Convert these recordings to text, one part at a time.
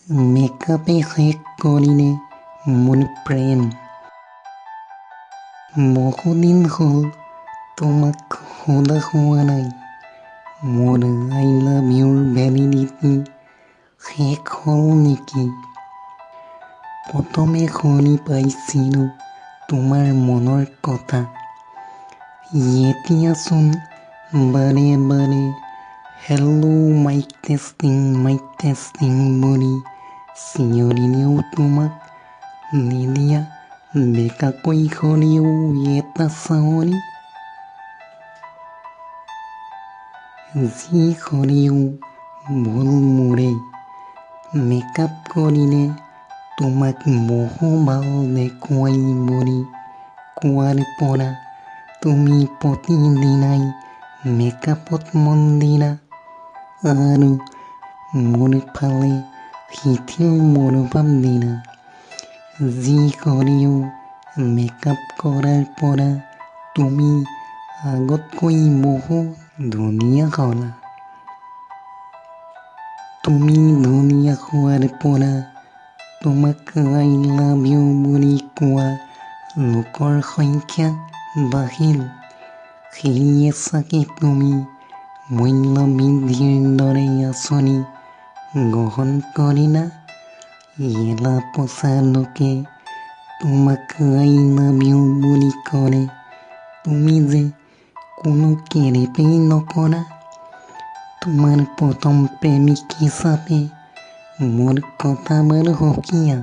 মেকআপে শেষ কৰিলে মোৰ প্ৰেম। বহুদিন হ'ল তোমাক সোধা হোৱা নাই, মোৰ আই লাভ ইউৰ ভেলিডিটি শেষ হ'ল নেকি। প্ৰথমে শুনি পাইছিলোঁ তোমাৰ মনৰ কথা, এতিয়াচোন বাৰে বাৰে হেল্ল' মাইক টেষ্টিং বুলি চিঞৰিলেও তোমাক নিদিয়া বেকাকৈ হ'লেও এটা চাৱনি। যি হ'লেও ভুল মোৰে, মেকআপ কৰিলে তোমাক বহু ভাল দেখুৱাই বুলি কোৱাৰ পৰা তুমি প্ৰতিদিনাই মেকআপত মন দিলা আৰু মোৰ ফালে শিথিল মনোভাৱ দিলা। যি হ'লেও মেকআপ কৰাৰ পৰা তুমি আগতকৈ বহু ধুনীয়া হ'লা। তুমি ধুনীয়া হোৱাৰ পৰা তোমাক আই লাভ ইউ বুলি কোৱা লোকৰ সংখ্যা বাঢ়িল। সেয়ে চাগে তুমি মূল্য বৃদ্ধিৰ দৰে আঁচনি গ্ৰহণ কৰিলা। এলা পচা লোকে তোমাক আই লাভ ইউ বুলি ক'লে তুমি যে কোনো কেৰেপেই নকৰা। তোমাৰ প্ৰথম প্ৰেমিক হিচাপে মোৰ কথা বাৰু সুকীয়া।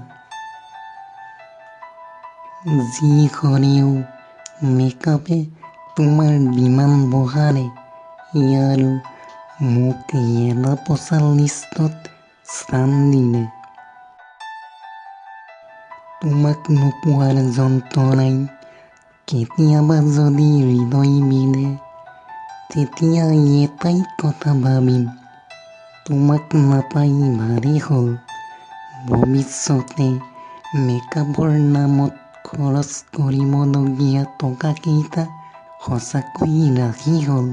যি হ'লেও মেকআপে তোমাৰ ডিমাণ্ড বঢ়ালে আৰু মোক এলা পচা লিষ্টত স্থান দিলে। তোমাক নোপোৱাৰ যন্ত্ৰণাই কেতিয়াবা যদি হৃদয় বিন্ধে, তেতিয়া এটাই কথা ভাবিম, তোমাক নাপাই ভালেই হ'ল। ভৱিষ্যতে মেকআপৰ নামত খৰচ কৰিবলগীয়া টকাকেইটা সঁচাকৈ ৰাহি হ'ল।